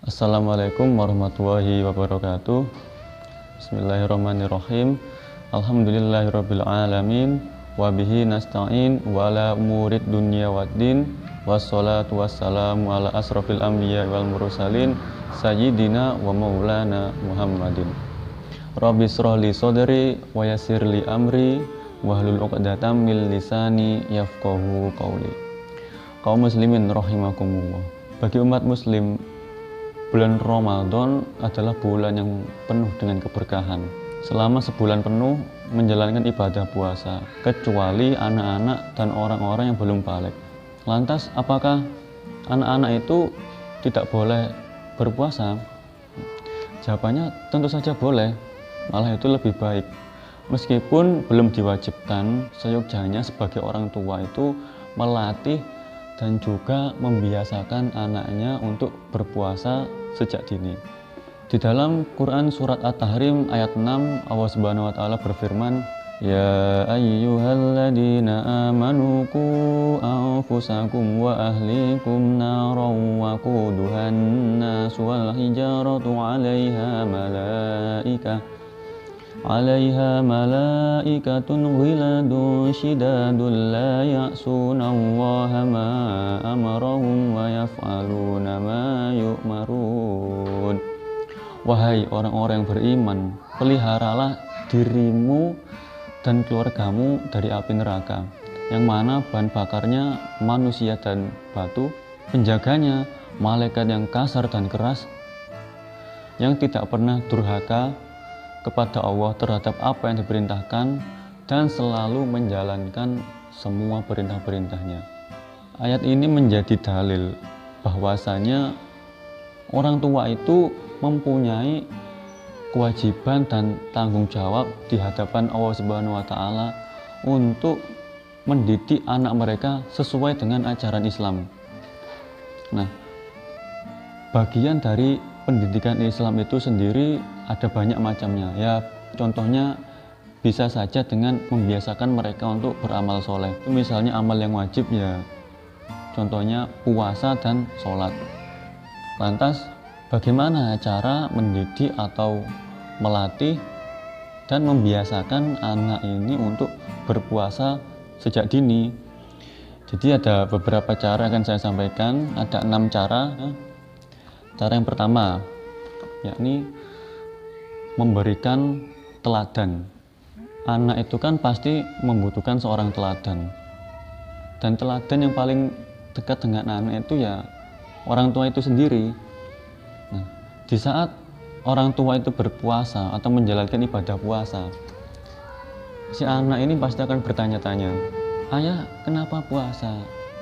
Assalamualaikum warahmatullahi wabarakatuh. Bismillahirrahmanirrahim. Alhamdulillahirabbil alamin wa bihi nasta'in wa ala umurid dunya waddin wassalatu wassalamu ala asrofil anbiya wal mursalin sayyidina wa maulana Muhammadin. Rabbi shrah li sadri wa yassir li amri wahlul 'uqdatam min lisani yafqahu qawli. Kaum muslimin rahimakumullah. Bagi umat muslim, bulan Ramadan adalah bulan yang penuh dengan keberkahan. Selama sebulan penuh menjalankan ibadah puasa, kecuali anak-anak dan orang-orang yang belum balik. Lantas, apakah anak-anak itu tidak boleh berpuasa? Jawabannya tentu saja boleh, malah itu lebih baik. Meskipun belum diwajibkan, seyogyanya sebagai orang tua itu melatih dan juga membiasakan anaknya untuk berpuasa sejak dini. Di dalam Quran surat At-Tahrim ayat 6, Allah Subhanahu wa taala berfirman, "Ya ayyuhalladzina amanu qu anfusakum wa ahlikum naran wa quduhan nas wal hijaratu 'alaiha malaikatun ghiladun shidadun la ya'sunallaha ma amarahum wa yaf'aluna ma yu'marun." Wahai orang-orang yang beriman, peliharalah dirimu dan keluargamu dari api neraka, yang mana bahan bakarnya manusia dan batu, penjaganya malaikat yang kasar dan keras, yang tidak pernah durhaka kepada Allah terhadap apa yang diperintahkan dan selalu menjalankan semua perintah-perintahnya. Ayat ini menjadi dalil bahwasanya orang tua itu mempunyai kewajiban dan tanggung jawab di hadapan Allah Subhanahu wa taala untuk mendidik anak mereka sesuai dengan ajaran Islam. Nah, bagian dari pendidikan Islam itu sendiri ada banyak macamnya. Ya, contohnya bisa saja dengan membiasakan mereka untuk beramal soleh. Misalnya amal yang wajib ya, contohnya puasa dan sholat. Lantas, bagaimana cara mendidik atau melatih dan membiasakan anak ini untuk berpuasa sejak dini? Jadi ada beberapa cara yang akan saya sampaikan, ada 6 cara. Cara yang pertama, yakni memberikan teladan. Anak itu kan pasti membutuhkan seorang teladan. Dan teladan yang paling dekat dengan anak itu ya orang tua itu sendiri. Nah, di saat orang tua itu berpuasa atau menjalankan ibadah puasa, si anak ini pasti akan bertanya-tanya, "Ayah, kenapa puasa?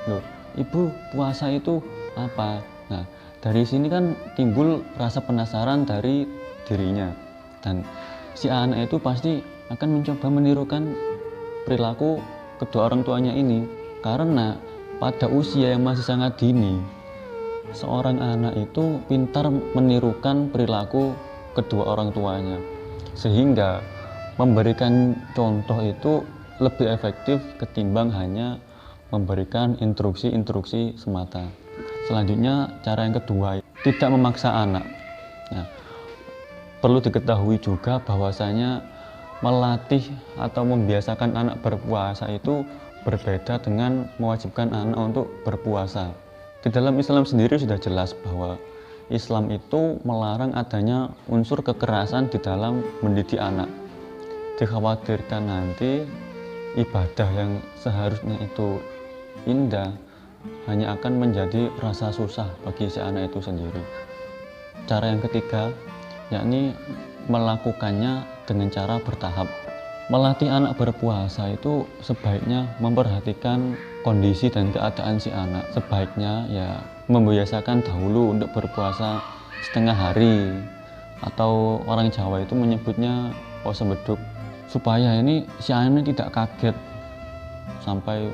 Loh, ibu, puasa itu apa?" Nah, dari sini kan timbul rasa penasaran dari dirinya, dan si anak itu pasti akan mencoba menirukan perilaku kedua orang tuanya ini, karena pada usia yang masih sangat dini, seorang anak itu pintar menirukan perilaku kedua orang tuanya, sehingga memberikan contoh itu lebih efektif ketimbang hanya memberikan instruksi-instruksi semata. Selanjutnya, cara yang kedua, tidak memaksa anak. Nah, perlu diketahui juga bahwasanya melatih atau membiasakan anak berpuasa itu berbeda dengan mewajibkan anak untuk berpuasa. Di dalam Islam sendiri sudah jelas bahwa Islam itu melarang adanya unsur kekerasan di dalam mendidik anak. Dikhawatirkan nanti ibadah yang seharusnya itu indah hanya akan menjadi rasa susah bagi si anak itu sendiri. Cara yang ketiga, yakni melakukannya dengan cara bertahap. Melatih anak berpuasa itu sebaiknya memperhatikan kondisi dan keadaan si anak. Sebaiknya ya membiasakan dahulu untuk berpuasa setengah hari, atau orang Jawa itu menyebutnya puasa beduk, supaya ini si anak tidak kaget sampai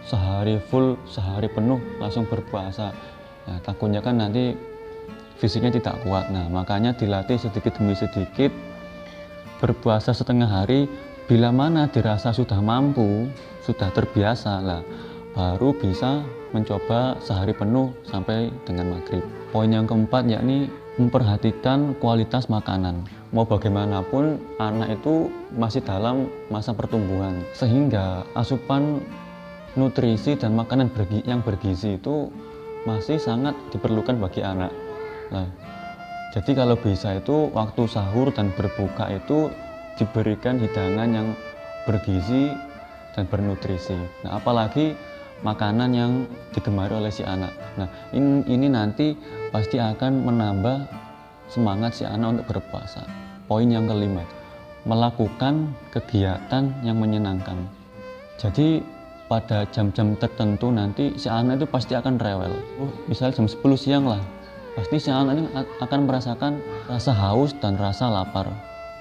sehari full, sehari penuh langsung berpuasa. Nah, takutnya kan nanti fisiknya tidak kuat. Nah, makanya dilatih sedikit demi sedikit berpuasa setengah hari. Bila mana dirasa sudah mampu, sudah terbiasa lah, baru bisa mencoba sehari penuh sampai dengan maghrib. Poin yang keempat yakni memperhatikan kualitas makanan. Mau bagaimanapun anak itu masih dalam masa pertumbuhan, sehingga asupan nutrisi dan makanan yang bergizi itu masih sangat diperlukan bagi anak. Nah, jadi kalau bisa itu waktu sahur dan berbuka itu diberikan hidangan yang bergizi dan bernutrisi. Nah, apalagi makanan yang digemari oleh si anak. Nah, ini nanti pasti akan menambah semangat si anak untuk berpuasa. Poin yang kelima, melakukan kegiatan yang menyenangkan. Jadi pada jam-jam tertentu nanti si anak itu pasti akan rewel. Misalnya jam 10 siang lah, pasti si anak ini akan merasakan rasa haus dan rasa lapar.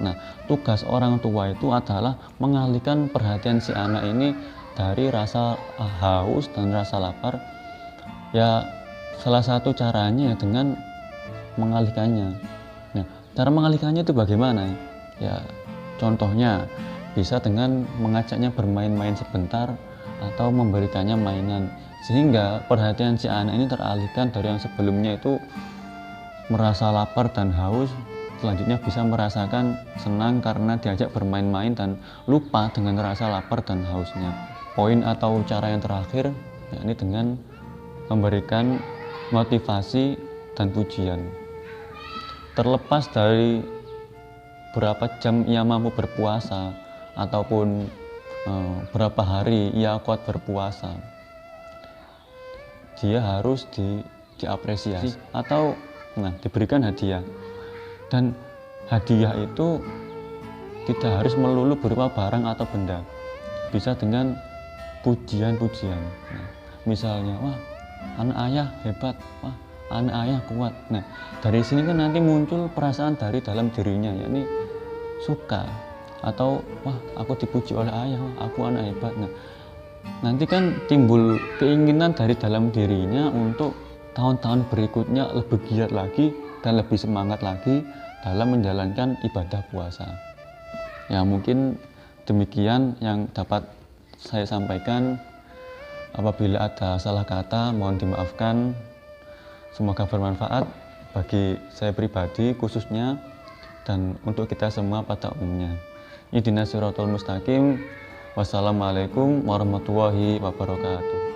Nah, tugas orang tua itu adalah mengalihkan perhatian si anak ini dari rasa haus dan rasa lapar. Ya, salah satu caranya dengan mengalihkannya. Nah, cara mengalihkannya itu bagaimana? Ya, contohnya bisa dengan mengajaknya bermain-main sebentar atau memberikannya mainan, sehingga perhatian si anak ini teralihkan dari yang sebelumnya itu merasa lapar dan haus, selanjutnya bisa merasakan senang karena diajak bermain-main dan lupa dengan rasa lapar dan hausnya. Poin atau cara yang terakhir yakni dengan memberikan motivasi dan pujian. Terlepas dari berapa jam ia mampu berpuasa ataupun berapa hari ia kuat berpuasa, dia harus diapresiasi atau diberikan hadiah. Dan hadiah itu tidak harus melulu berupa barang atau benda, bisa dengan pujian-pujian. Nah, misalnya, wah, anak ayah hebat, wah, anak ayah kuat. Nah, dari sini kan nanti muncul perasaan dari dalam dirinya, yakni suka atau wah, aku dipuji oleh ayah, wah, aku anak hebat. Nah, nanti kan timbul keinginan dari dalam dirinya untuk tahun-tahun berikutnya lebih giat lagi dan lebih semangat lagi dalam menjalankan ibadah puasa. Ya, mungkin demikian yang dapat saya sampaikan. Apabila ada salah kata, mohon dimaafkan. Semoga bermanfaat bagi saya pribadi khususnya dan untuk kita semua pada umumnya. Ihdinas siratal mustaqim. Wassalamualaikum warahmatullahi wabarakatuh.